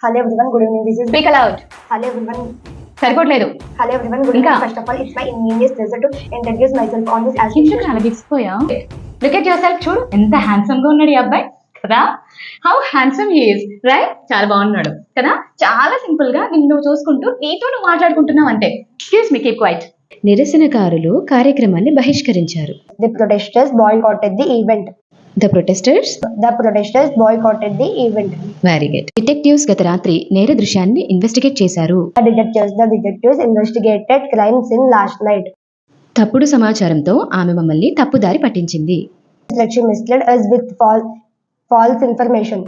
Hello everyone, good evening. This is Speak aloud. Hello everyone. సరిపోవట్లేదు. Hello everyone, good ఇంకా evening. First of all, it's my immense pleasure to introduce myself on this ఎందుకు aspect. అలా గిచ్చిపోయా? Look at your self, చూడు ఎంత handsome గా ఉన్నాడు ఈ అబ్బాయి కదా. How handsome he is, right? చాలా బాగున్నాడు కదా. చాలా సింపుల్ గా నిన్ను చూసుకుంటూ నీతో నువ్వు మాట్లాడుకుంటున్నావు అంటే. Excuse me, keep quiet. నిరసనకారులు కార్యక్రమాన్ని బహిష్కరించారు. The protesters boycotted the event. The protesters The protesters boycotted the event. Very good. Detectives గత రాత్రి నేర దృశ్యాన్ని ఇన్వెస్టిగేట్ చేశారు. The detectives investigated crime scene last night. తప్పుడు సమాచారంతో ఆమె మమ్మల్ని తప్పుదారి పట్టించింది. She misled us with false information.